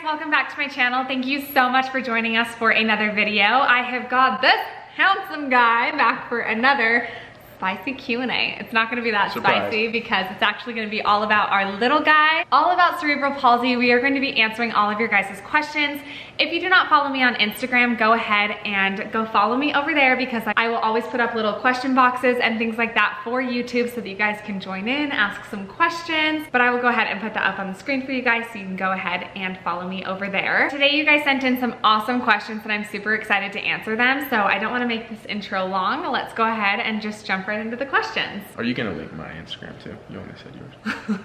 welcome back to my channel. Thank you so much for joining us for another video. I have got this handsome guy back for another spicy Q&A. It's not gonna be that spicy because it's actually gonna be all about our little guy, all about cerebral palsy. We are going to be answering all of your guys' questions. If you do not follow me on Instagram, go ahead and go follow me over there because I will always put up little question boxes and things like that for YouTube so that you guys can join in, ask some questions. But I will go ahead and put that up on the screen for you guys so you can go ahead and follow me over there. Today you guys sent in some awesome questions and I'm super excited to answer them. So I don't wanna make this intro long. Let's go ahead and just jump right into the questions. Are you gonna link my Instagram too? You only said yours.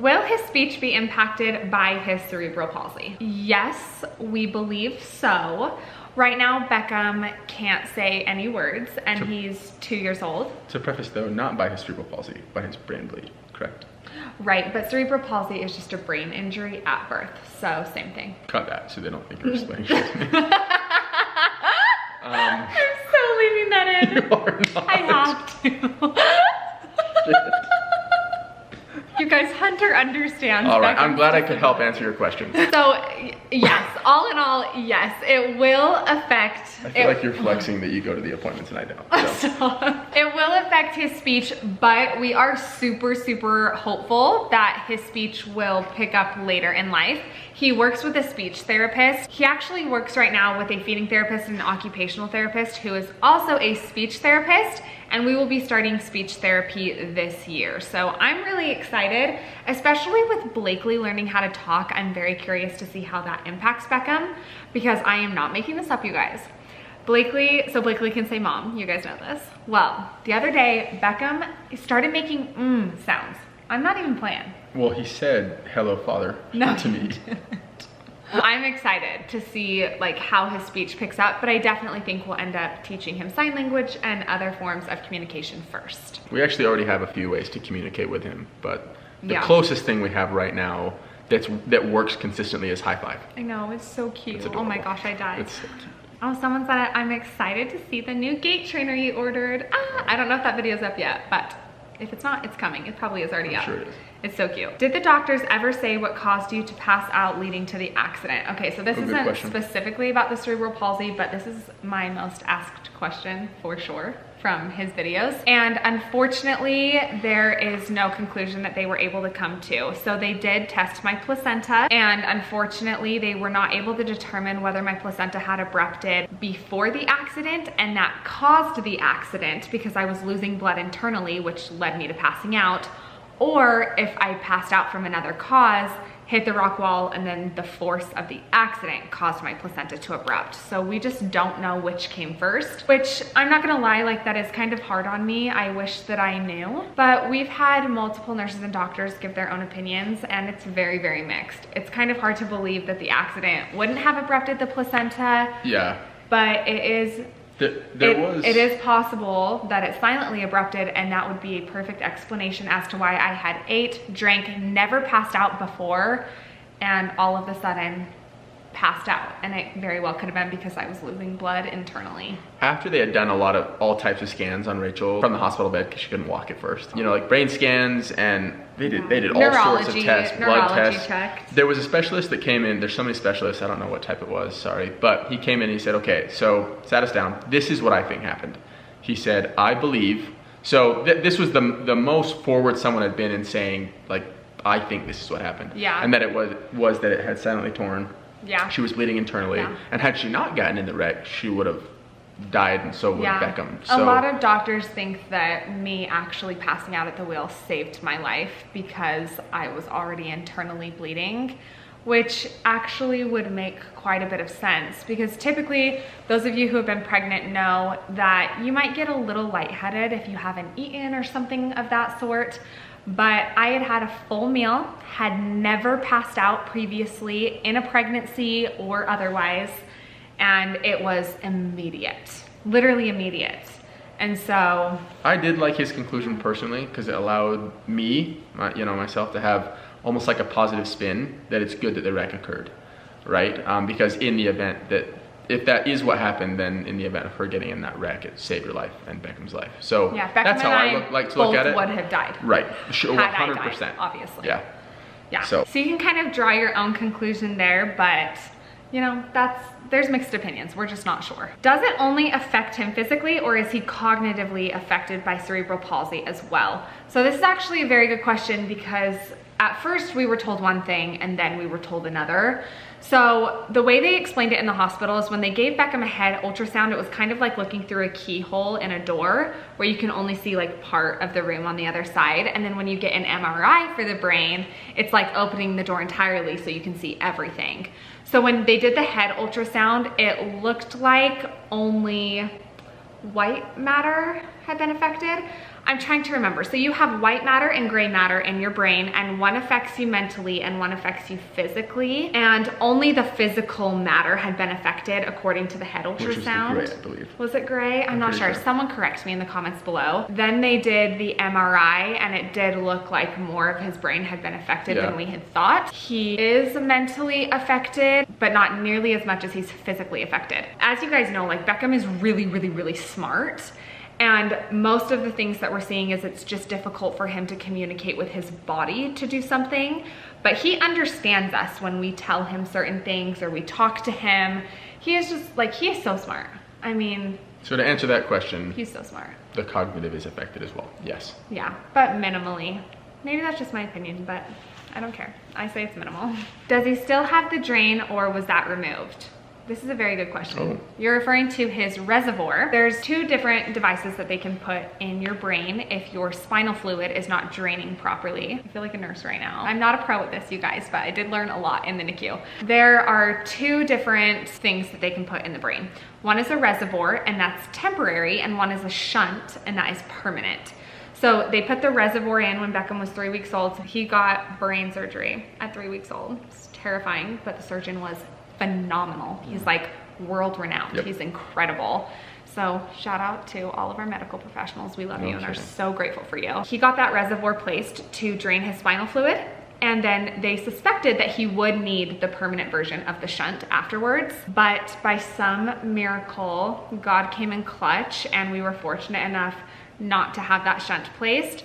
Will his speech be impacted by his cerebral palsy? Yes, we believe so. Right now, Beckham can't say any words and he's 2 years old. To preface though, not by his cerebral palsy, by his brain bleed, correct? Right, but cerebral palsy is just a brain injury at birth, so same thing. Cut that so they don't think you're explaining shit to me. I'm so leaving that in. You are not. I have to. You guys, Hunter understands. All right, I'm glad I could help answer your questions. So, yes, all in all, yes, it will affect. I feel like you're flexing that you go to the appointments and I don't. So. It will affect his speech, but we are super, super hopeful that his speech will pick up later in life. He works with a speech therapist. He actually works right now with a feeding therapist and an occupational therapist who is also a speech therapist, and we will be starting speech therapy this year. So I'm really excited, especially with Blakely learning how to talk. I'm very curious to see how that impacts Beckham because I am not making this up, you guys. Blakely can say mom, you guys know this. Well, the other day, Beckham started making sounds. I'm not even playing. Well, he said, hello, father, to me. I'm excited to see like how his speech picks up, but I definitely think we'll end up teaching him sign language and other forms of communication first. We actually already have a few ways to communicate with him, but the closest thing we have right now that works consistently is high five. I know, it's so cute. Oh my gosh, I died. It's so cute. Oh, someone said I'm excited to see the new gait trainer you ordered. I don't know if that video's up yet, but if it's not, it's coming. It probably is already up. Sure it is. It's so cute. Did the doctors ever say what caused you to pass out leading to the accident? Okay, so this isn't specifically about the cerebral palsy, but this is my most asked question for sure from his videos. And unfortunately, there is no conclusion that they were able to come to. So they did test my placenta, and unfortunately, they were not able to determine whether my placenta had abrupted before the accident, and that caused the accident because I was losing blood internally, which led me to passing out, or if I passed out from another cause, hit the rock wall, and then the force of the accident caused my placenta to abrupt. So we just don't know which came first, which I'm not gonna lie, like that is kind of hard on me. I wish that I knew, but we've had multiple nurses and doctors give their own opinions and it's very, very mixed. It's kind of hard to believe that the accident wouldn't have abrupted the placenta. Yeah. But it is it is possible that it silently abrupted, and that would be a perfect explanation as to why I had ate, drank, never passed out before, and all of a sudden passed out. And it very well could have been because I was losing blood internally. After they had done all types of scans on Rachel from the hospital bed because she couldn't walk at first, you know, like brain scans, and they did all sorts of tests, blood tests. Checked. There was a specialist that came in. There's so many specialists, I don't know what type it was, sorry, but he came in and he said, okay, so sat us down. This is what I think happened. He said, I believe, so this was the most forward someone had been in saying, like, I think this is what happened. Yeah. And that it was that it had silently torn. Yeah. She was bleeding internally. Yeah. And had she not gotten in the wreck, she would have died, and so would Beckham. So, a lot of doctors think that me actually passing out at the wheel saved my life because I was already internally bleeding, which actually would make quite a bit of sense because typically those of you who have been pregnant know that you might get a little lightheaded if you haven't eaten or something of that sort. But I had had a full meal, had never passed out previously in a pregnancy or otherwise, and it was immediate, literally immediate. And so I did like his conclusion personally because it allowed me, myself, to have almost like a positive spin that it's good that the wreck occurred, right? Because in the event that if that is what happened, then in the event of her getting in that wreck, it saved your life and Beckham's life. So yeah, that's how I like to look at it. Would have died. Right, 100%. Obviously. Yeah. Yeah. So you can kind of draw your own conclusion there, but you know, there's mixed opinions. We're just not sure. Does it only affect him physically, or is he cognitively affected by cerebral palsy as well? So this is actually a very good question, because at first we were told one thing and then we were told another. So the way they explained it in the hospital is when they gave Beckham a head ultrasound, it was kind of like looking through a keyhole in a door where you can only see like part of the room on the other side. And then when you get an MRI for the brain, it's like opening the door entirely so you can see everything. So when they did the head ultrasound, it looked like only white matter had been affected. I'm trying to remember. So you have white matter and gray matter in your brain, and one affects you mentally and one affects you physically. And only the physical matter had been affected according to the head ultrasound. Which was the gray, I believe. Was it gray? I'm not sure. Someone correct me in the comments below. Then they did the MRI, and it did look like more of his brain had been affected than we had thought. He is mentally affected, but not nearly as much as he's physically affected. As you guys know, like Beckham is really, really, really smart. And most of the things that we're seeing is it's just difficult for him to communicate with his body to do something. But he understands us when we tell him certain things or we talk to him. He is just like, he is so smart. I mean. So to answer that question. He's so smart. The cognitive is affected as well, yes. Yeah, but minimally. Maybe that's just my opinion, but I don't care. I say it's minimal. Does he still have the drain, or was that removed? This is a very good question. Oh. You're referring to his reservoir. There's two different devices that they can put in your brain if your spinal fluid is not draining properly. I feel like a nurse right now. I'm not a pro at this, you guys, but I did learn a lot in the NICU. There are two different things that they can put in the brain. One is a reservoir, and that's temporary, and one is a shunt, and that is permanent. So they put the reservoir in when Beckham was 3 weeks old. He got brain surgery at 3 weeks old. It's terrifying, but the surgeon was phenomenal. He's like world renowned. He's incredible. So shout out to all of our medical professionals. We love you and are so grateful for you. He got that reservoir placed to drain his spinal fluid, and then they suspected that he would need the permanent version of the shunt afterwards. But by some miracle, God came in clutch, and we were fortunate enough not to have that shunt placed.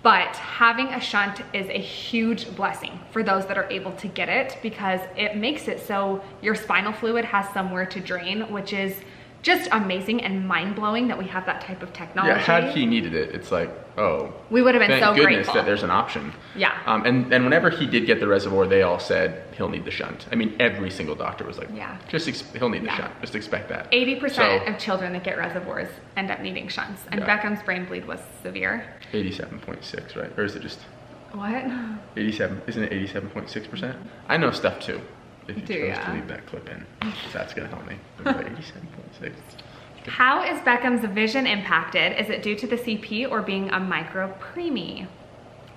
But having a shunt is a huge blessing for those that are able to get it, because it makes it so your spinal fluid has somewhere to drain, which is just amazing and mind-blowing that we have that type of technology. Yeah, had he needed it, it's like, oh. We would have been so grateful. Thank goodness that there's an option. Yeah. And whenever he did get the reservoir, they all said he'll need the shunt. I mean, every single doctor was like, he'll need the shunt. Just expect that. 80% of children that get reservoirs end up needing shunts. And Beckham's brain bleed was severe. 87.6, right? Or is it just? What? 87, isn't it 87.6%? I know stuff too. If you chose to leave that clip in, that's gonna help me. 87.6. How is Beckham's vision impacted? Is it due to the CP or being a micro preemie?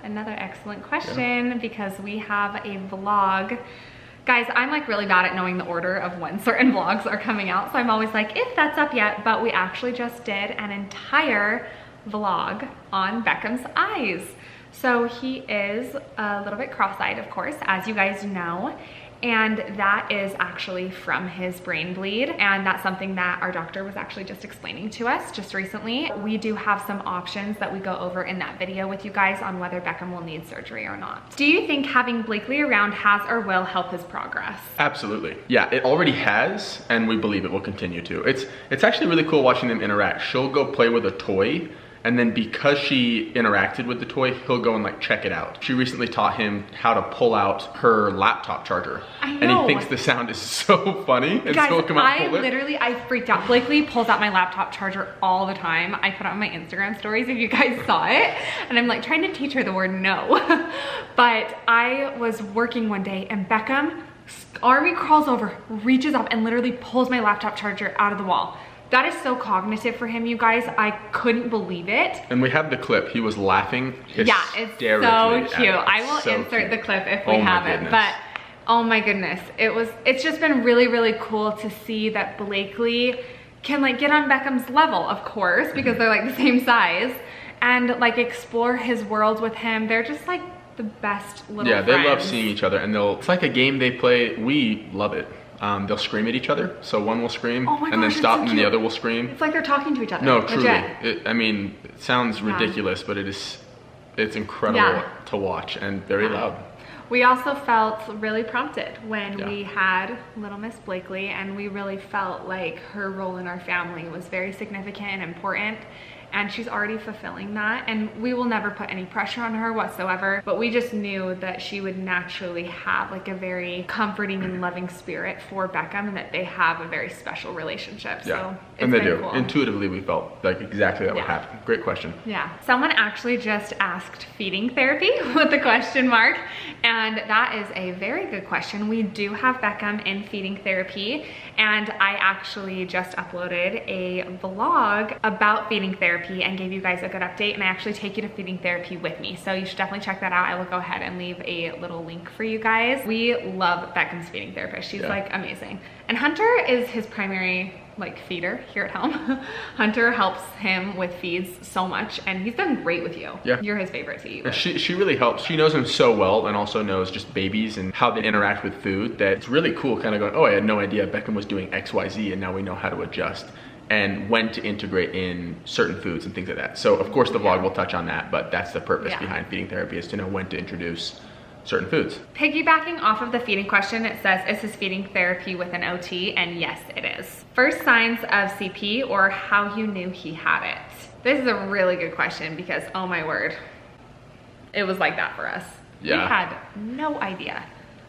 Another excellent question, because we have a vlog. Guys, I'm like really bad at knowing the order of when certain vlogs are coming out, so I'm always like, if that's up yet, but we actually just did an entire vlog on Beckham's eyes. So he is a little bit cross-eyed, of course, as you guys know. And that is actually from his brain bleed. And that's something that our doctor was actually just explaining to us just recently. We do have some options that we go over in that video with you guys on whether Beckham will need surgery or not. Do you think having Blakely around has or will help his progress? Absolutely. Yeah, it already has, and we believe it will continue to. It's actually really cool watching them interact. She'll go play with a toy, and then because she interacted with the toy, he'll go and like check it out. She recently taught him how to pull out her laptop charger. I know. And he thinks the sound is so funny. And guys, so he'll come out and pull I freaked out. Blakely pulls out my laptop charger all the time. I put it on my Instagram stories if you guys saw it. And I'm like trying to teach her the word no. But I was working one day and Beckham, army crawls over, reaches up and literally pulls my laptop charger out of the wall. That is so cognitive for him, you guys. I couldn't believe it. And we have the clip. He was laughing hysterically. Yeah, it's so cute. I will insert the clip if we have it. But oh my goodness, it's just been really, really cool to see that Blakely can like get on Beckham's level, of course, because they're like the same size, and like explore his world with him. They're just like the best little friends. They love seeing each other, and it's like a game they play. We love it. They'll scream at each other. So one will scream and then stop, and the other will scream. It's like they're talking to each other. No, truly. I mean, it sounds ridiculous, but it's incredible to watch and very loud. We also felt really prompted when we had little Miss Blakely, and we really felt like her role in our family was very significant and important. And she's already fulfilling that, and we will never put any pressure on her whatsoever, but we just knew that she would naturally have like a very comforting and loving spirit for Beckham, and that they have a very special relationship. So and they do. Cool. Intuitively, we felt like exactly that would happen. Great question. Yeah. Someone actually just asked feeding therapy with a question mark, and that is a very good question. We do have Beckham in feeding therapy, and I actually just uploaded a vlog about feeding therapy and gave you guys a good update, and I actually take you to feeding therapy with me, so you should definitely check that out. I will go ahead and leave a little link for you guys. We love Beckham's feeding therapist. She's like amazing, and Hunter is his primary like feeder here at home. Hunter helps him with feeds so much, and he's done great with you. You're his favorite to eat with. She really helps. She knows him so well, and also knows just babies and how they interact with food, that it's really cool kind of going, oh, I had no idea Beckham was doing XYZ, and now we know how to adjust and when to integrate in certain foods and things like that. So of course the vlog will touch on that, but that's the purpose behind feeding therapy, is to know when to introduce certain foods. Piggybacking off of the feeding question, it says, is his feeding therapy with an OT? And yes, it is. First signs of CP, or how you knew he had it. This is a really good question, because oh my word, it was like that for us. We had no idea.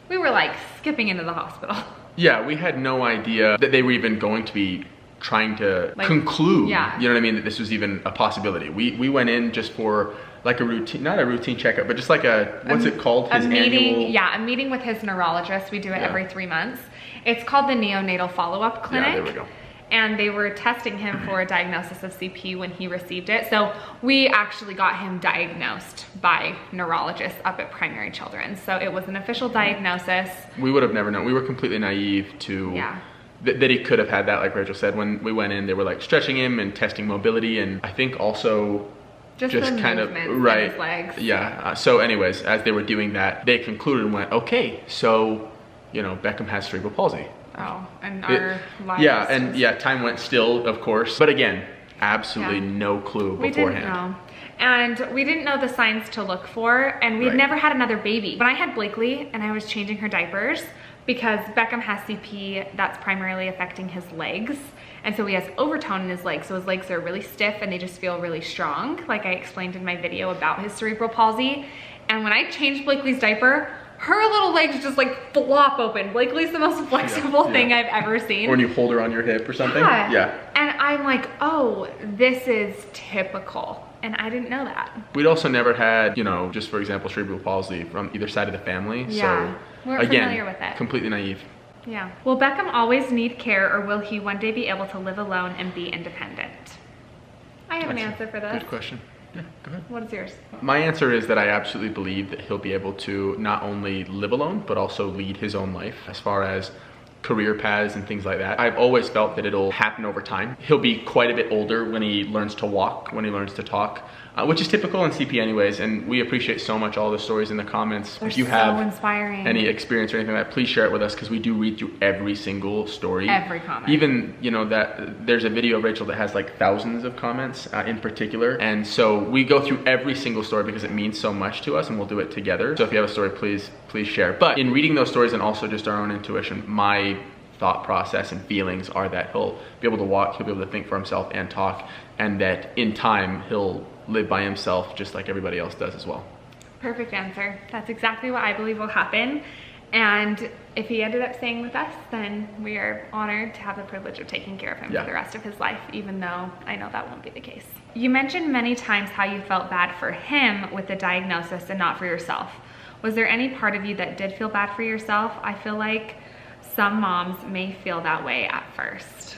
We were like skipping into the hospital. Yeah, we had no idea that they were even going to be trying to conclude, you know what I mean, that this was even a possibility. We went in just for like a routine, not a routine checkup, but just like a, what's it called? His annual... Yeah, a meeting with his neurologist. We do it every 3 months. It's called the neonatal follow-up clinic. Yeah, there we go. And they were testing him for a diagnosis of CP when he received it. So we actually got him diagnosed by neurologists up at Primary Children's. So it was an official diagnosis. We would have never known. We were completely naive to... that he could have had that, like Rachel said. When we went in, they were like stretching him and testing mobility, and I think also just kind of in his legs. So anyways, as they were doing that, they concluded and went, okay, so you know, Beckham has cerebral palsy. Oh, and our lives time went still, of course, but again, absolutely no clue beforehand. We didn't know. And we didn't know the signs to look for, and we'd never had another baby. When I had Blakely and I was changing her diapers, because Beckham has CP that's primarily affecting his legs, and so he has overtone in his legs, so his legs are really stiff and they just feel really strong, like I explained in my video about his cerebral palsy. And when I changed Blakely's diaper, her little legs just like flop open. Blakely's the most flexible thing I've ever seen. Or when you hold her on your hip or something. And I'm like, oh, this is typical. And I didn't know that. We'd also never had, you know, just for example, cerebral palsy from either side of the family. So we weren't familiar with it. Completely naive. Yeah. Will Beckham always need care, or will he one day be able to live alone and be independent? I have an answer for this. Good question. Yeah, go ahead. What is yours? My answer is that I absolutely believe that he'll be able to not only live alone, but also lead his own life as far as career paths and things like that. I've always felt that it'll happen over time. He'll be quite a bit older when he learns to walk, when he learns to talk, which is typical in CP anyways, and we appreciate so much all the stories in the comments. They're if you so have inspiring. Any experience or anything like that, please share it with us, because we do read through every single story. Every comment. Even, you know, that there's a video of Rachel that has like thousands of comments in particular, and so we go through every single story because it means so much to us, and we'll do it together. So if you have a story, please share. But in reading those stories and also just our own intuition, my thought process and feelings are that he'll be able to walk, he'll be able to think for himself and talk, and that in time he'll live by himself just like everybody else does as well. Perfect answer. That's exactly what I believe will happen. And if he ended up staying with us, then we are honored to have the privilege of taking care of him for the rest of his life, even though I know that won't be the case. You mentioned many times how you felt bad for him with the diagnosis and not for yourself. Was there any part of you that did feel bad for yourself? I feel like some moms may feel that way at first.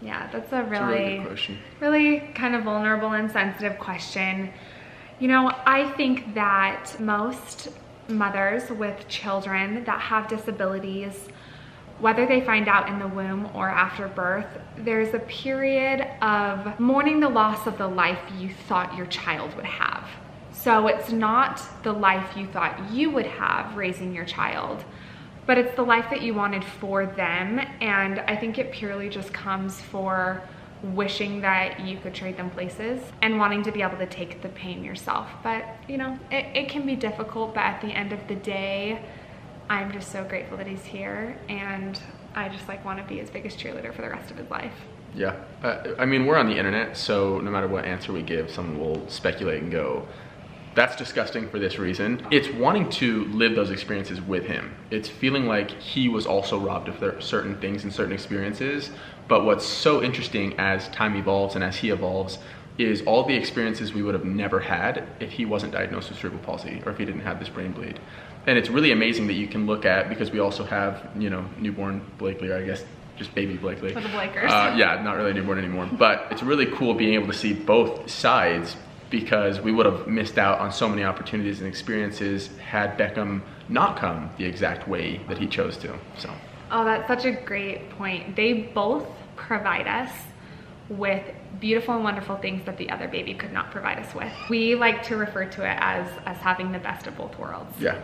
Yeah, that's a really good question. Really kind of vulnerable and sensitive question. You know, I think that most mothers with children that have disabilities, whether they find out in the womb or after birth, there's a period of mourning the loss of the life you thought your child would have. So it's not the life you thought you would have raising your child, but it's the life that you wanted for them. And I think it purely just comes for wishing that you could trade them places and wanting to be able to take the pain yourself. But you know, it can be difficult, but at the end of the day, I'm just so grateful that he's here, and I just like want to be his biggest cheerleader for the rest of his life. Yeah, I mean, we're on the internet, so no matter what answer we give, someone will speculate and go, that's disgusting for this reason. It's wanting to live those experiences with him. It's feeling like he was also robbed of certain things and certain experiences. But what's so interesting as time evolves and as he evolves is all the experiences we would have never had if he wasn't diagnosed with cerebral palsy or if he didn't have this brain bleed. And it's really amazing that you can look at, because we also have, you know, newborn Blakely, or I guess just baby Blakely. For the Blakers. Yeah, not really newborn anymore. But it's really cool being able to see both sides, because we would have missed out on so many opportunities and experiences had Beckham not come the exact way that he chose to. So. Oh, that's such a great point. They both provide us with beautiful and wonderful things that the other baby could not provide us with. We like to refer to it as us having the best of both worlds. Yeah.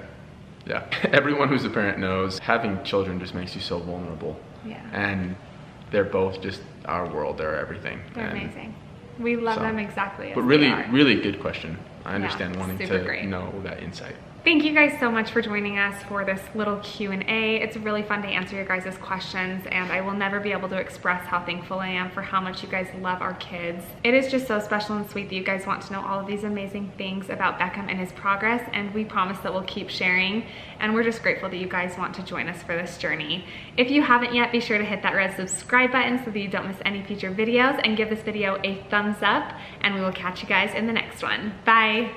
Yeah. Everyone who's a parent knows having children just makes you so vulnerable. Yeah. And they're both just our world. They're everything. They're amazing. We love them exactly as but really, they are. Really good question. I understand wanting to great. know that insight. Thank you guys so much for joining us for this little Q&A. It's really fun to answer your guys' questions, and I will never be able to express how thankful I am for how much you guys love our kids. It is just so special and sweet that you guys want to know all of these amazing things about Beckham and his progress, and we promise that we'll keep sharing, and we're just grateful that you guys want to join us for this journey. If you haven't yet, be sure to hit that red subscribe button so that you don't miss any future videos, and give this video a thumbs up, and we will catch you guys in the next one. Bye!